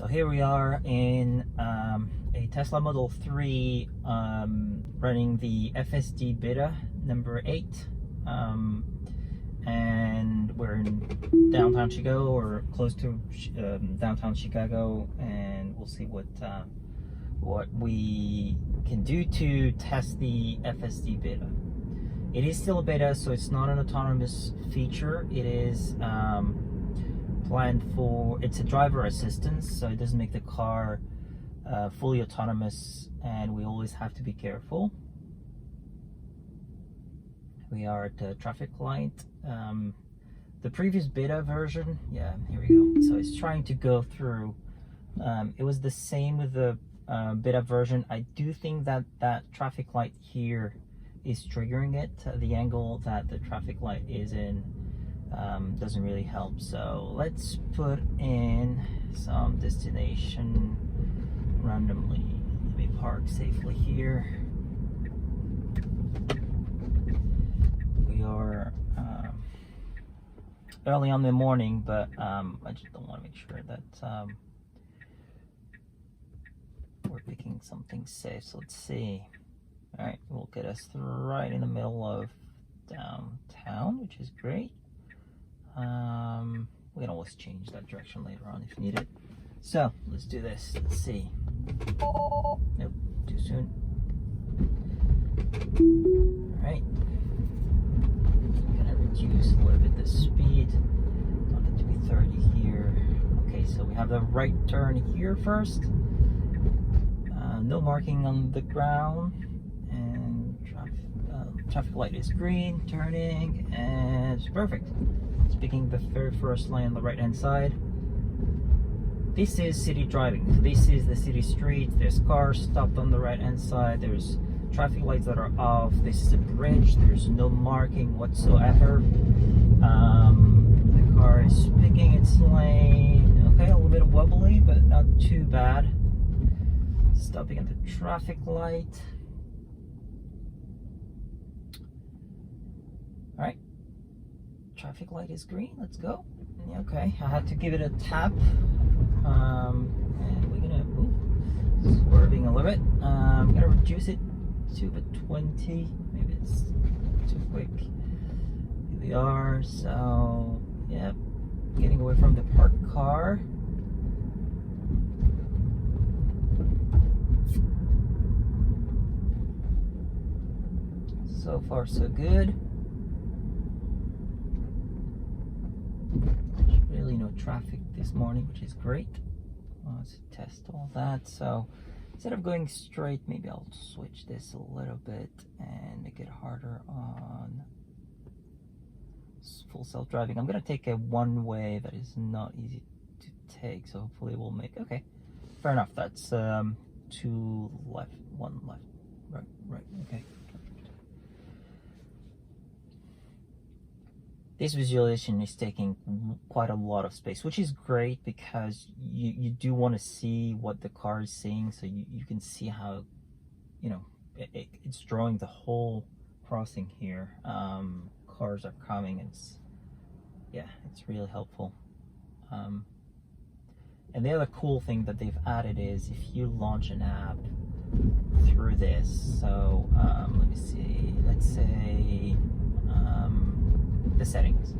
So here we are in a Tesla Model 3 running the FSD Beta number 8, and we're in downtown Chicago or close to downtown Chicago, and we'll see what we can do to test the FSD Beta. It is still a beta, so it's not an autonomous feature. It is planned for, it's a driver assistance, so it doesn't make the car fully autonomous, and we always have to be careful. We are at the traffic light. The previous beta version, yeah, here we go. So it's trying to go through. It was the same with the beta version. I do think that that traffic light here is triggering it. The angle that the traffic light is in doesn't really help. So let's put in some destination randomly. Let me park safely here. We are early on in the morning, but I just don't want to make sure that we're picking something safe. So let's see. All right, we'll get us right in the middle of downtown, which is great. We can always change that direction later on if needed. So let's do this. Let's see. Nope, too soon. All right. I'm gonna reduce a little bit the speed. Want it to be 30 here. Okay, so we have the right turn here first. No marking on the ground. Traffic light is green, turning, and it's perfect. It's picking the very first lane on the right hand side. This is city driving. This is the city street. There's cars stopped on the right hand side. There's traffic lights that are off. This is a bridge. There's no marking whatsoever. The car is picking its lane. Okay, a little bit wobbly, but not too bad. Stopping at the traffic light. All right, traffic light is green. Let's go. Okay, I had to give it a tap, and we're gonna swerving a little bit. I'm gonna reduce it to about 20. Maybe it's too quick. Here we are. So, yep, getting away from the parked car. So far, so good. Really no traffic this morning, which is great. Let's test all that. So instead of going straight, maybe I'll switch this a little bit and make it harder on full self-driving. I'm gonna take a one-way that is not easy to take, so hopefully we'll make, okay, fair enough. That's 2 left, 1 left, right, okay. This visualization is taking quite a lot of space, which is great because you do want to see what the car is seeing, so you can see how, you know, it's drawing the whole crossing here. Cars are coming, and it's really helpful. And the other cool thing that they've added is if you launch an app through this, so let me see, let's say the settings,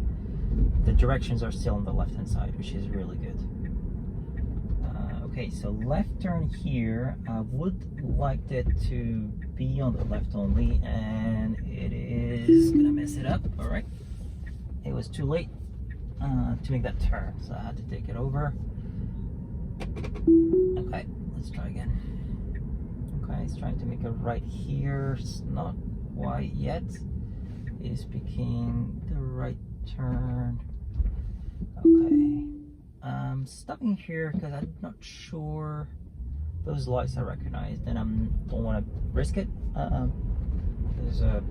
the directions are still on the left hand side, which is really good. Okay, so left turn here. I would like it to be on the left only, and it is gonna mess it up. All right, it was too late to make that turn, so I had to take it over. Okay, let's try again. Okay, it's trying to make a right here. It's not quite yet. It is picking the right turn. Okay, I'm stopping here because I'm not sure those lights are recognized, and I don't want to risk it. There's a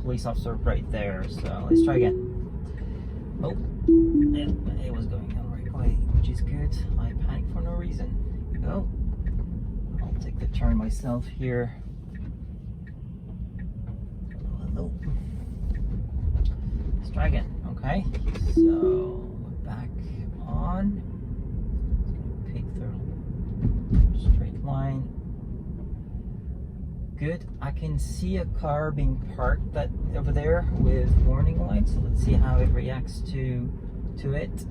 police officer right there, so let's try again. Oh, yeah, it was going the right way, which is good. I panicked for no reason. Here we go. I'll take the turn myself here. Hello. Let's try again. Okay, so we're back on. It's gonna pick the good. I can see a car being parked over there with warning lights. So let's see how it reacts to it. Let's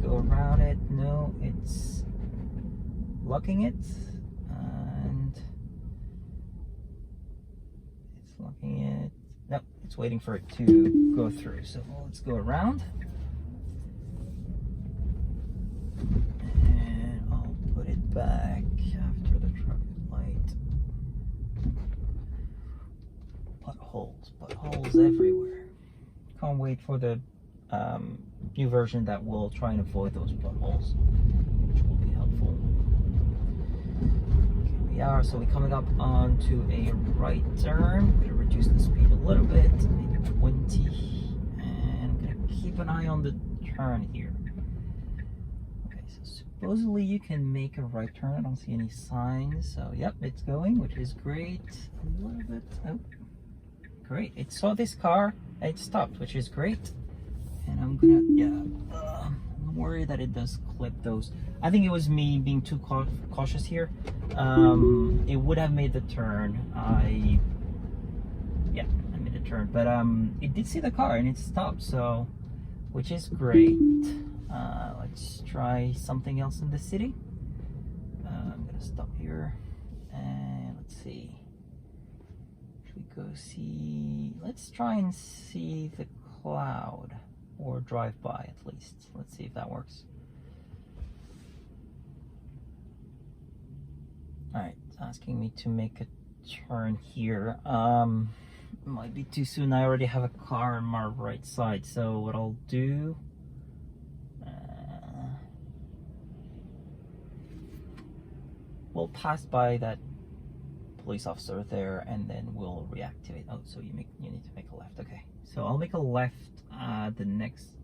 go around it. No, it's locking it, and it's locking it. No, it's waiting for it to go through. So let's go around. And I'll put it back after the traffic light. Potholes everywhere. Can't wait for the new version that will try and avoid those potholes, which will be helpful. Okay, we are. So we're coming up onto a right turn. I'm gonna reduce the speed a little bit, maybe 20, and I'm gonna keep an eye on the turn here. Okay, so supposedly you can make a right turn. I don't see any signs. So yep, it's going, which is great. A little bit. Oh, great. It saw this car and it stopped, which is great. And I'm gonna, I'm worried that it does clip those. I think it was me being too cautious here. It would have made the turn. I made a turn, but it did see the car and it stopped, so, which is great. Let's try something else in the city. I'm gonna stop here and let's see. Should we go see? Let's try and see the cloud. Or drive by at least. Let's see if that works. Alright, it's asking me to make a turn here. Might be too soon. I already have a car on my right side. So what I'll do, we'll pass by that police officer there and then we'll reactivate. Oh, so you need to make a left. Okay, so I'll make a left the next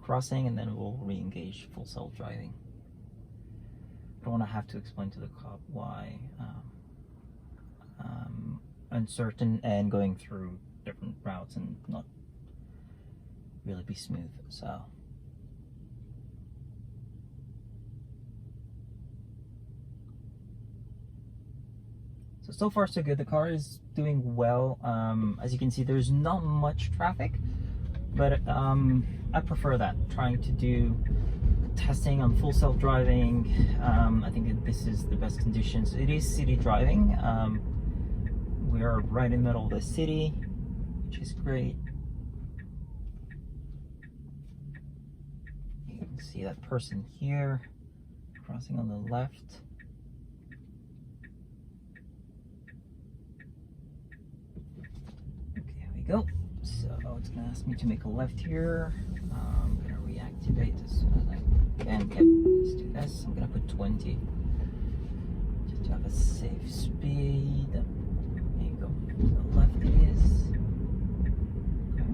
crossing and then we'll re-engage full self-driving. I don't want to have to explain to the cop why uncertain and going through different routes and not really be smooth. So far so good. The car is doing well. As you can see, there's not much traffic, but I prefer that, trying to do testing on full self-driving. I think this is the best conditions. It is city driving. We are right in the middle of the city, which is great. You can see that person here crossing on the left. Go. So it's gonna ask me to make a left here. I'm gonna reactivate as soon as I can. Yep, let's do this. I'm gonna put 20 just to have a safe speed. There you go. So left it is. Okay.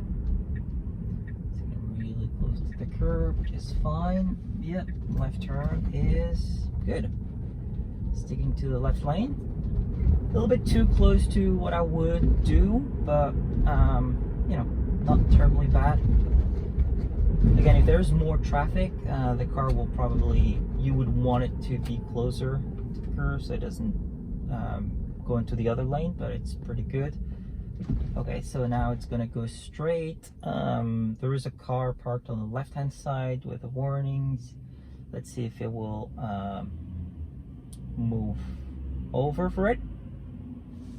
It's getting really close to the curb, which is fine. Yep, left turn is good. Sticking to the left lane. A little bit too close to what I would do, but you know, not terribly bad. Again, if there's more traffic, the car will probably, you would want it to be closer to the curve so it doesn't go into the other lane, but it's pretty good. Okay, so now it's gonna go straight. There is a car parked on the left hand side with the warnings. Let's see if it will move over for it.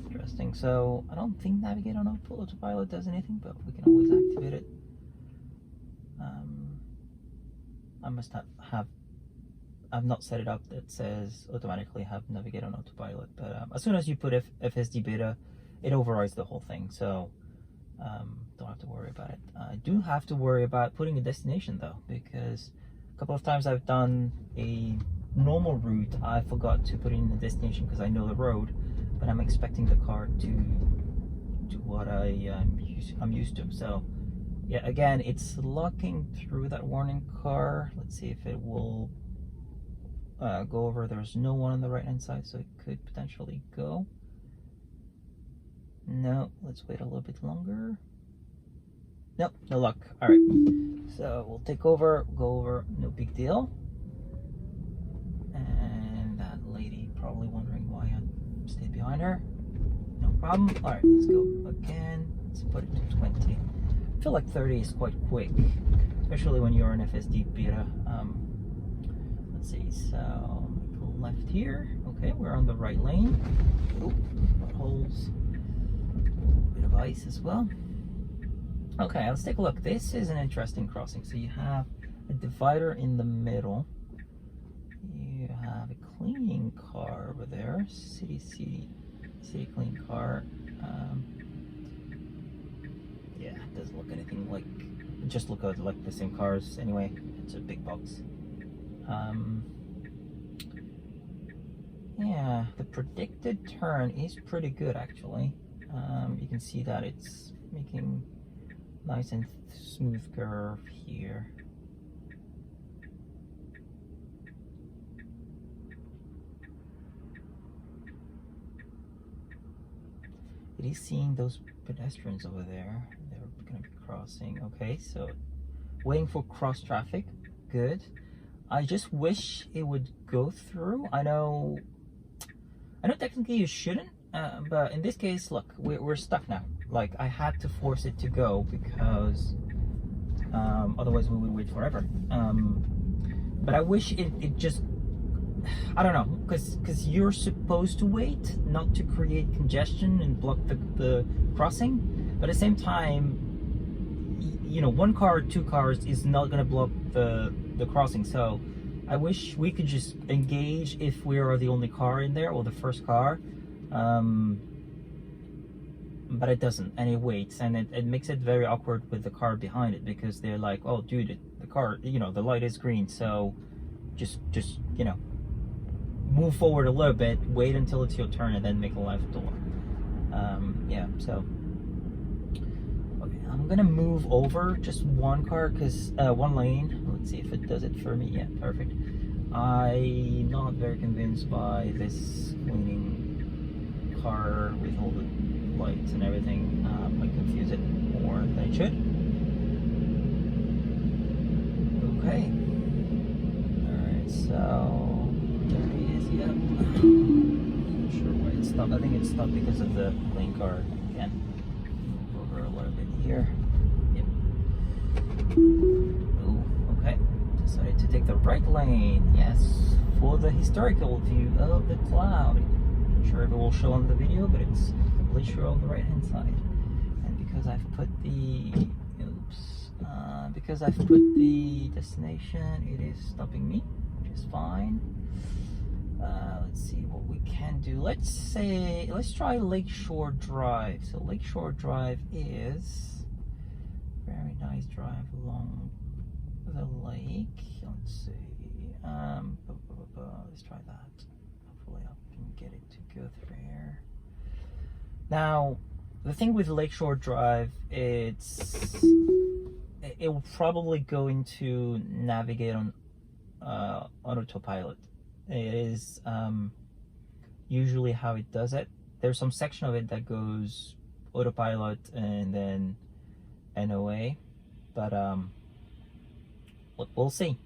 Interesting. So I don't think navigate on autopilot does anything, but we can always activate it. I must have I've not set it up that says automatically have navigate on autopilot, but as soon as you put FSD Beta, it overrides the whole thing, so don't have to worry about it. I do have to worry about putting a destination though, because a couple of times I've done a normal route, I forgot to put in the destination because I know the road, but I'm expecting the car to do what I'm used to. So yeah, again, it's locking through that warning car. Let's see if it will go over. There's no one on the right hand side, so it could potentially go. No, let's wait a little bit longer. Nope, no luck. All right, so we'll take over, go over, no big deal. And that lady probably wondering why I stayed behind her. problem. All right, let's go again. Let's put it to 20. I feel like 30 is quite quick, especially when you're in FSD Beta. Let's see, so left here. Okay, we're on the right lane. Oh, potholes. A bit of ice as well. Okay, let's take a look. This is an interesting crossing. So you have a divider in the middle. You have a cleaning car over there. City clean car. Yeah, it doesn't look anything like. Just look like the same cars. Anyway, it's a big box. Yeah, the predicted turn is pretty good actually. You can see that it's making nice and smooth curve here. It is seeing those pedestrians over there. They're going to be crossing. Okay, so waiting for cross traffic. Good. I just wish it would go through. I know technically you shouldn't, but in this case, look, we're stuck now. Like, I had to force it to go because otherwise we would wait forever. But I wish it just, I don't know, because you're supposed to wait, not to create congestion and block the crossing. But at the same time, you know, one car or two cars is not going to block the crossing. So I wish we could just engage if we are the only car in there or the first car. But it doesn't, and it waits, and it makes it very awkward with the car behind it, because they're like, oh dude, the car, you know, the light is green, so just you know, move forward a little bit, wait until it's your turn, and then make a left door. Yeah, so okay, I'm gonna move over just one car, because one lane. Let's see if it does it for me. Yeah, perfect. I'm not very convinced by this cleaning car with all the lights and everything. Might confuse it more than it should. Okay. Alright, so there he is. Yeah. Not sure why it stopped. I think it stopped because of the lane car. Again, move over a little bit here. Yep. Ooh, okay. Decided to take the right lane. Yes, for the historical view of the cloud. Not sure if it will show on the video, but it's show on the right hand side. And because I've put the destination, it is stopping me, which is fine. Let's see what we can do. Let's try Lakeshore Drive. So Lakeshore Drive is very nice drive along the lake. Let's see. Let's try that. Hopefully I can get it to go through here. Now, the thing with Lakeshore Drive, it will probably go into navigate on autopilot. It is usually how it does it. There's some section of it that goes autopilot and then NOA, but we'll see.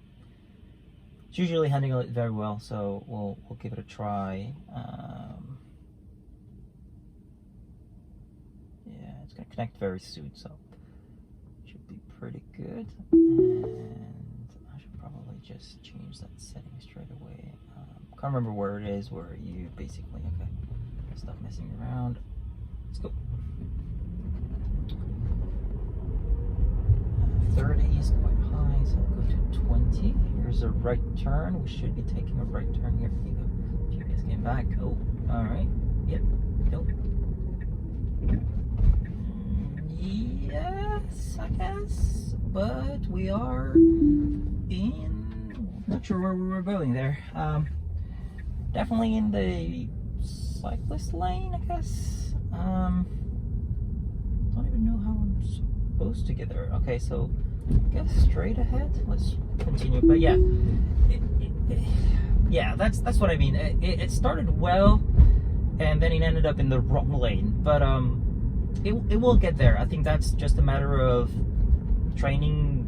It's usually handling it very well, so we'll give it a try. Going to connect very soon, so it should be pretty good. And I should probably just change that setting straight away. Can't remember where it is, where you basically, okay, stop messing around. Let's go. 30 is quite high, so I'll go to 20. Here's a right turn. We should be taking a right turn here. Here we go. GPS came back. Oh, all right. Yep. Nope. Yes, I guess, but we are in, not sure where we were going there. Definitely in the cyclist lane, I guess. Don't even know how I'm supposed to get there. Okay, so I guess straight ahead. Let's continue. But yeah, yeah, that's what I mean. It started well, and then it ended up in the wrong lane. But it will get there. I think that's just a matter of training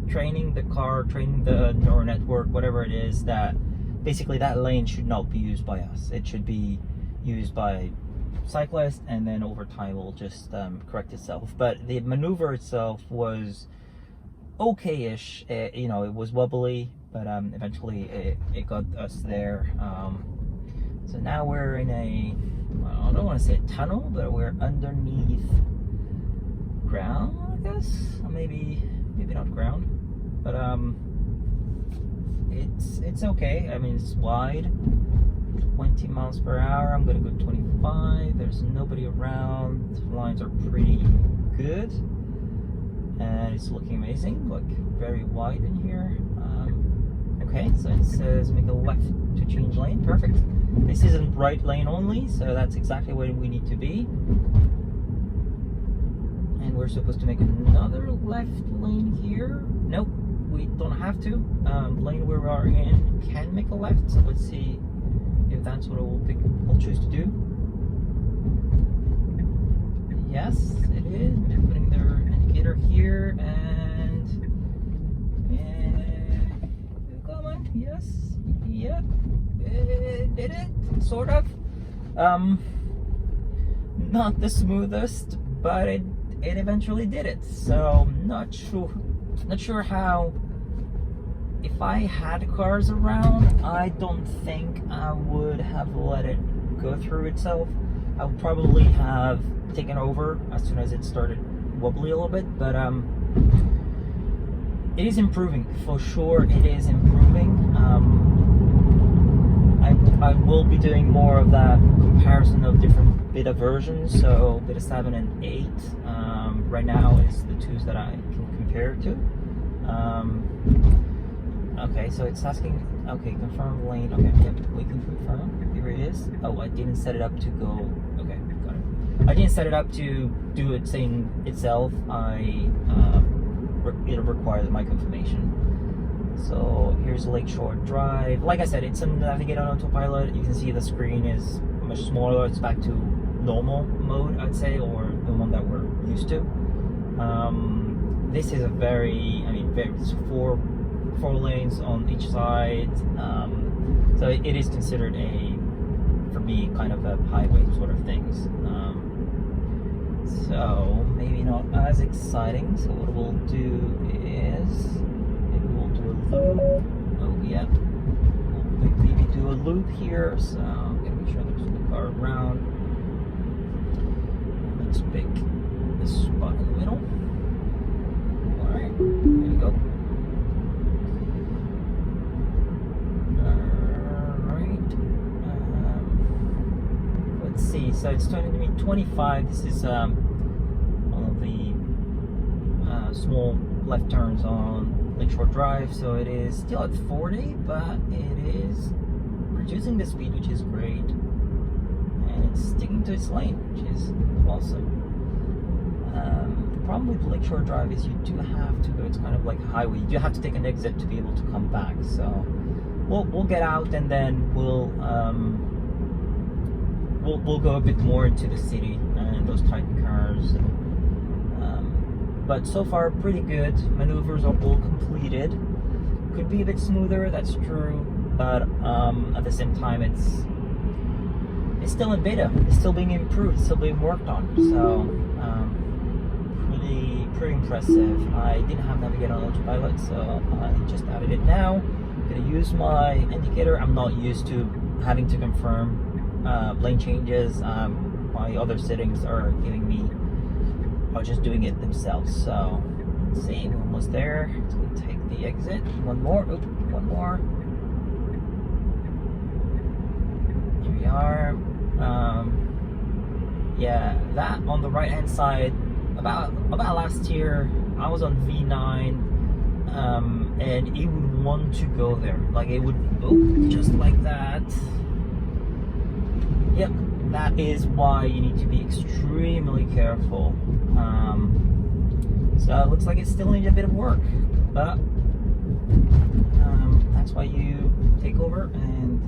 the car, training the neural network, whatever it is, that basically that lane should not be used by us. It should be used by cyclist, and then over time will just correct itself. But the maneuver itself was okay-ish. You know, it was wobbly, but eventually it got us there. So now we're in a, I don't want to say a tunnel, but we're underneath ground, I guess. Or maybe not ground, but it's okay. I mean, it's wide, 20 miles per hour. I'm gonna go 25. There's nobody around. The lines are pretty good, and it's looking amazing. Look, very wide in here. Okay, so it says make a left to change lane. Perfect. This isn't right lane only, so that's exactly where we need to be. And we're supposed to make another left lane here. Nope, we don't have to. Lane we are in can make a left, so let's see if that's what we'll choose to do. Yes, it is. They're putting their indicator here, and come on. Yes, yeah, it did it, sort of. Not the smoothest, but it eventually did it. So not sure how. If I had cars around, I don't think I would have let it go through itself. I would probably have taken over as soon as it started wobbly a little bit, but it is improving for sure. It is improving. I will be doing more of that comparison of different beta versions. So beta 7 and 8 right now is the twos that I can compare to. Okay, so it's asking, okay, confirm lane. Okay, yep, we can confirm. Here it is. Oh, I didn't set it up to go. Okay, got it. I didn't set it up to do it saying itself. It requires my confirmation. So here's Lakeshore Drive. Like I said, it's a navigate on autopilot. You can see the screen is much smaller. It's back to normal mode, I'd say, or the one that we're used to. This is a very, it's four lanes on each side. So it is considered for me, kind of a highway sort of things. So maybe not as exciting. So what we'll do is maybe we'll do a loop. Oh yeah, we'll maybe do a loop here. So I'm gonna make sure there's no car around. Let's pick this spot in the middle. All right, there we go. See, so it's turning to be 25. This is one of the small left turns on Lakeshore Drive, so it is still at 40, but it is reducing the speed, which is great, and it's sticking to its lane, which is awesome. The problem with Lakeshore Drive is you do have to go, it's kind of like a highway, you do have to take an exit to be able to come back, so we'll get out, and then we'll go a bit more into the city and those type of cars. But so far, pretty good. Maneuvers are all completed. Could be a bit smoother, that's true. But at the same time, it's still in beta. It's still being improved. It's still being worked on. So pretty impressive. I didn't have Navigate on autopilot, so I just added it now. I'm gonna use my indicator. I'm not used to having to confirm lane changes. My other settings are just doing it themselves. So let's see, we're almost there. It's gonna take the exit. One more. One more. Here we are. Yeah, that on the right hand side. About last year, I was on V9, and it would want to go there. Like it would, just like that. Yep, that is why you need to be extremely careful. So it looks like it still needs a bit of work, but that's why you take over and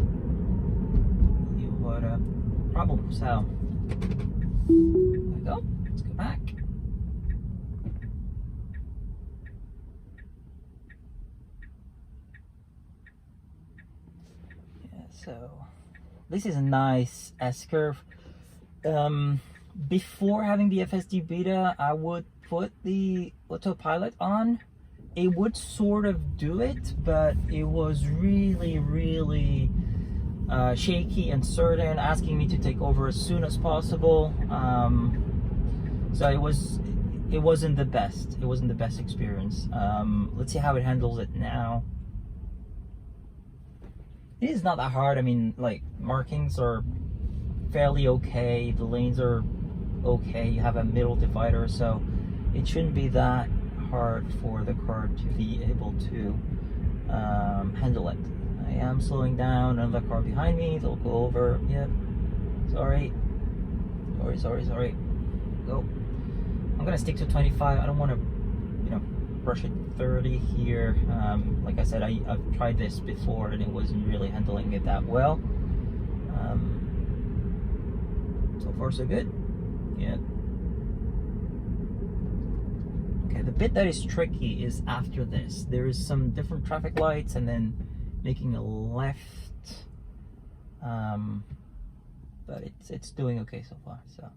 you avoid a problem. So there we go. Let's go back. Yeah, so this is a nice S-curve. Before having the FSD Beta, I would put the autopilot on. It would sort of do it, but it was really shaky and uncertain, asking me to take over as soon as possible. So it wasn't the best. It wasn't the best experience. Let's see how it handles it now. It is not that hard. I mean, like, markings are fairly okay. The lanes are okay. You have a middle divider, so it shouldn't be that hard for the car to be able to handle it. I am slowing down. Another car behind me. They'll go over. Yep. Sorry. Go. I'm gonna stick to 25. I don't want to, brush it 30 here. Like I said, I've tried this before and it wasn't really handling it that well. So far so good. Yeah. Okay, the bit that is tricky is after this. There is some different traffic lights and then making a left. But it's doing okay so far. So.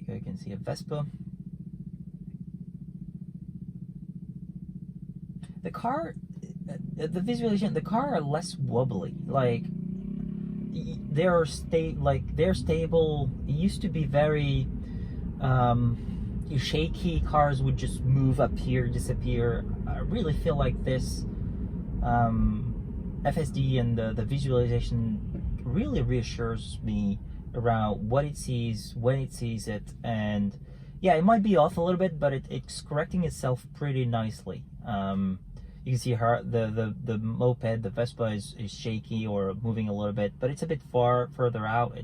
You can see a Vespa. The car, the visualization, the car are less wobbly. Like they're stable. It used to be very shaky. Cars would just move up here, disappear. I really feel like this FSD and the visualization really reassures me around what it sees, when it sees it, and yeah, it might be off a little bit, but it's correcting itself pretty nicely. You can see the moped, the Vespa is shaky or moving a little bit, but it's a bit further out.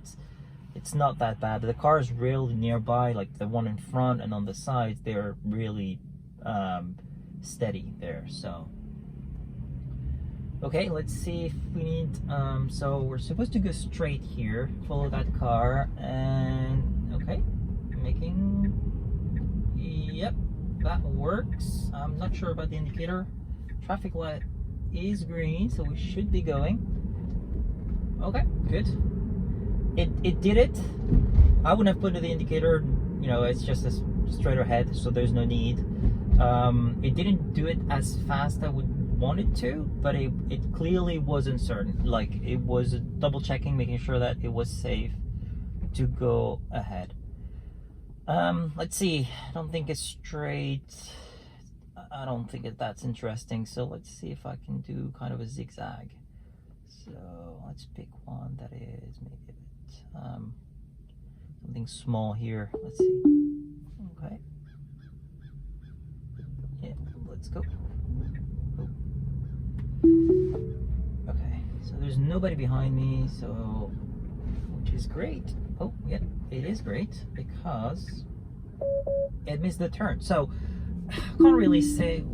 It's not that bad. The car is really nearby, like the one in front and on the sides, they're really steady there. So okay, let's see if we need, so we're supposed to go straight here, follow that car, and okay, yep, that works. I'm not sure about the indicator. Traffic light is green, so we should be going. Okay, good. It did it. I wouldn't have put the indicator, it's just a straight ahead, so there's no need. It didn't do it as fast as I would wanted to, but it clearly wasn't certain. Like, it was double checking, making sure that it was safe to go ahead. Let's see. I don't think it's straight. I don't think that's interesting. So let's see if I can do kind of a zigzag. So let's pick one that is maybe a bit something small here. Let's see. Okay. Yeah, let's go. Okay, so there's nobody behind me, so which is great. Oh, yeah, it is great because it missed the turn. So I can't really say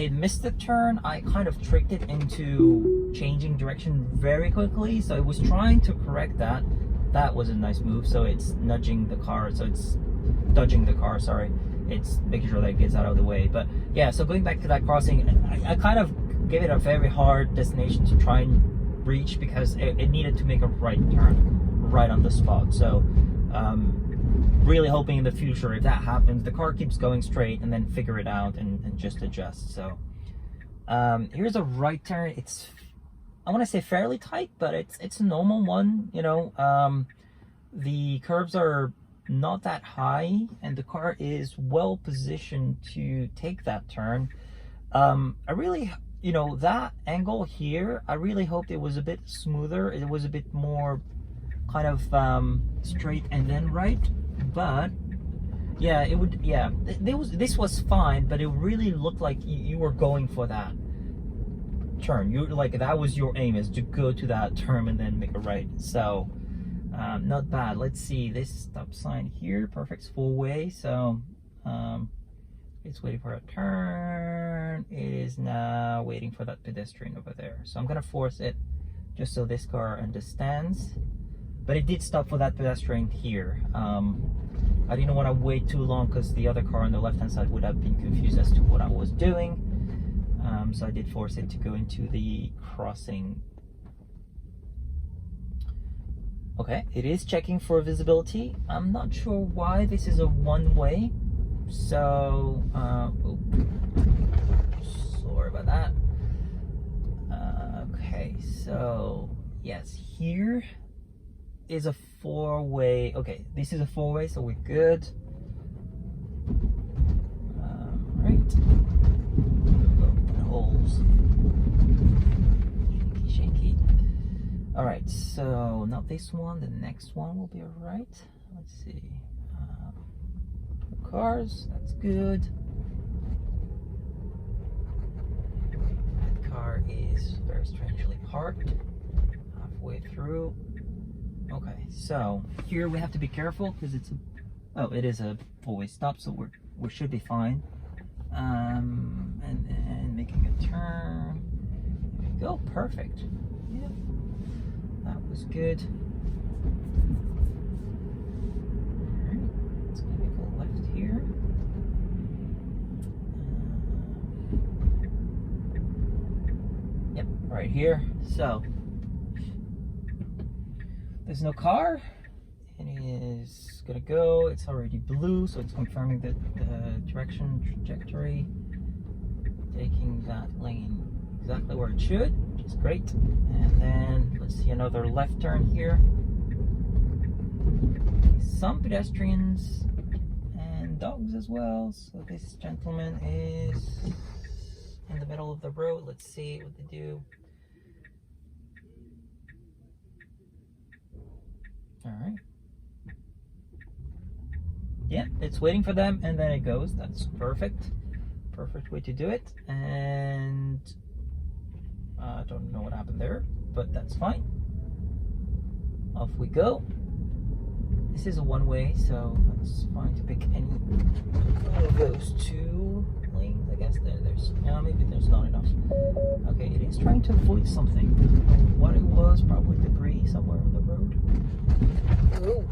it missed the turn. I kind of tricked it into changing direction very quickly, so it was trying to correct that. That was a nice move. So it's nudging the car, so it's dodging the car, sorry. It's making sure that it gets out of the way. But yeah, so going back to that crossing, I kind of gave it a very hard destination to try and reach because it needed to make a right turn right on the spot. So really hoping in the future, if that happens, the car keeps going straight and then figure it out and just adjust. So here's a right turn. It's, I want to say fairly tight, but it's a normal one, the curves are not that high and the car is well positioned to take that turn. I really, that angle here, I really hoped it was a bit smoother. It was a bit more kind of straight and then right, but yeah, it would, yeah, this was fine, but it really looked like you were going for that turn. You like, that was your aim, is to go to that turn and then make a right. So not bad. Let's see this stop sign here, perfect four-way. So it's waiting for a turn. It is now waiting for that pedestrian over there. So I'm gonna force it just so this car understands. but it did stop for that pedestrian here. I didn't want to wait too long because the other car on the left hand side would have been confused as to what I was doing. So I did force it to go into the crossing. Okay, it is checking for visibility. I'm not sure why this is a one-way. So, sorry about that. Okay, so yes, here is a four-way. Okay, this is a four-way, so we're good. Right. Holes. Shaky. All right, so not this one. The next one will be all right. Let's see. Cars. That's good. That car is very strangely parked halfway through. Okay, so here we have to be careful because it's it is a four-way stop, so we should be fine. And then making a turn. There we go, perfect. Yeah, that was good. Alright, it's gonna make a left here. Yep, right here. So there's no car. It is gonna go. It's already blue, so it's confirming the trajectory, taking that lane exactly where it should, which is great. And then let's see another left turn here. Some pedestrians and dogs as well. So this gentleman is in the middle of the road. Let's see what they do. All right. Yeah, it's waiting for them and then it goes. That's perfect. Perfect way to do it. And I don't know what happened there, but that's fine. Off we go. This is a one-way, so that's fine to pick any of those two lanes. I guess there's maybe there's not enough. Okay, it is trying to avoid something. What it was, probably debris somewhere on the road. Oh,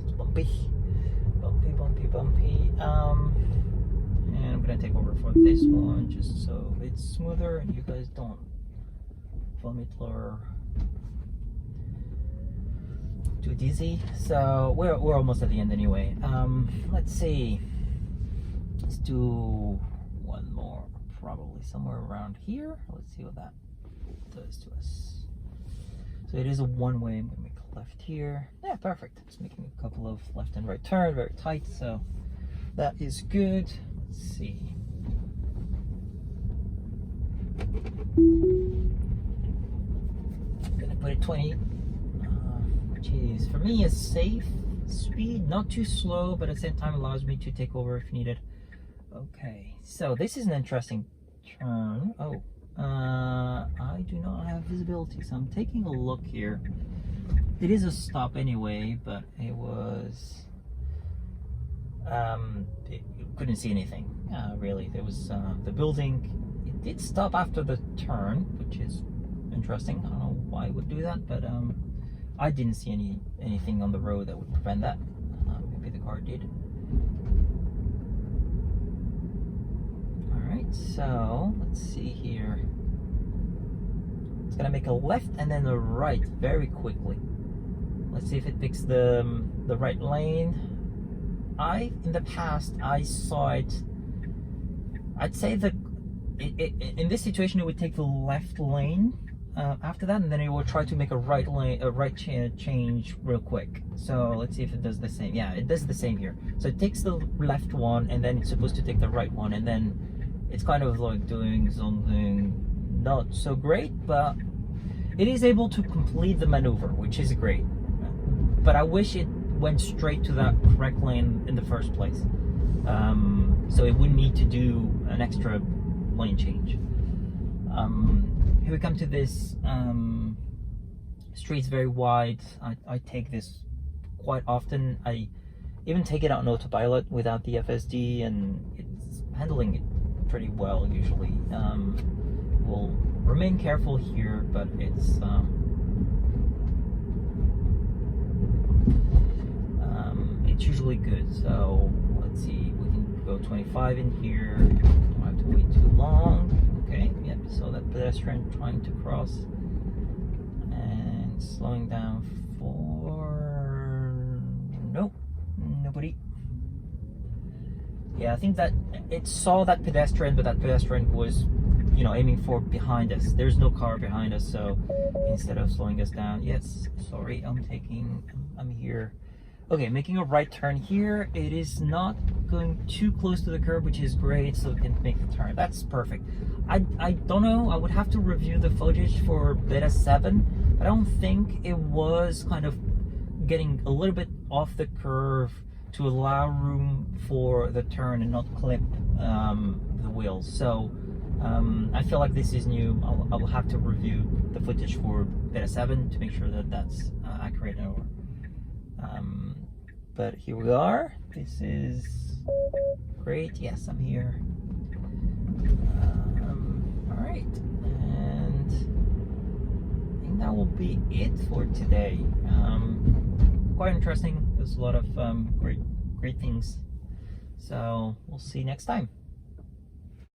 it's bumpy. Bumpy. And I'm gonna take over for this one just so it's smoother and you guys don't vomit or too dizzy. So we're almost at the end anyway. Let's see. Let's do one more, probably somewhere around here. Let's see what that does to us. So it is a one-way. I'm gonna make a left here. Yeah, perfect. Just making a couple of left and right turn, very tight. So that is good. Let's see. I'm gonna put it 20, which is for me a safe speed, not too slow, but at the same time allows me to take over if needed. Okay, so this is an interesting turn. Oh, I do not have visibility, so I'm taking a look here. It is a stop anyway, but it was you couldn't see anything really. There was the building. It did stop after the turn, which is interesting. I don't know why it would do that, but I didn't see anything on the road that would prevent that. Maybe the car did. Alright, so let's see here. It's gonna make a left and then a right very quickly. Let's see if it picks the right lane. In the past, I saw it. I'd say that in this situation, it would take the left lane after that, and then it will try to make a right lane, change real quick. So let's see if it does the same. Yeah, it does the same here. So it takes the left one, and then it's supposed to take the right one, and then it's kind of like doing something not so great, but it is able to complete the maneuver, which is great. But I wish it went straight to that correct lane in the first place, so it wouldn't need to do an extra lane change. Here we come to this street's very wide. I take this quite often. I even take it out on autopilot without the FSD, and it's handling it pretty well usually. We'll remain careful here, but it's usually good. So let's see, we can go 25 in here. Don't have to wait too long. Okay, yep, so that pedestrian trying to cross and slowing down for, nope, nobody. Yeah, I think that it saw that pedestrian, but that pedestrian was, you know, aiming for behind us. There's no car behind us, so instead of slowing us down, yes, sorry, I'm here. Okay, making a right turn here. It is not going too close to the curb, which is great, so we can make the turn. That's perfect. I don't know, I would have to review the footage for Beta 7. I don't think it was kind of getting a little bit off the curve to allow room for the turn and not clip the wheels. So I feel like this is new. I will have to review the footage for Beta 7 to make sure that that's accurate. But here we are. This is great. Yes, I'm here. All right, and I think that will be it for today. Quite interesting. There's a lot of great things. So we'll see you next time.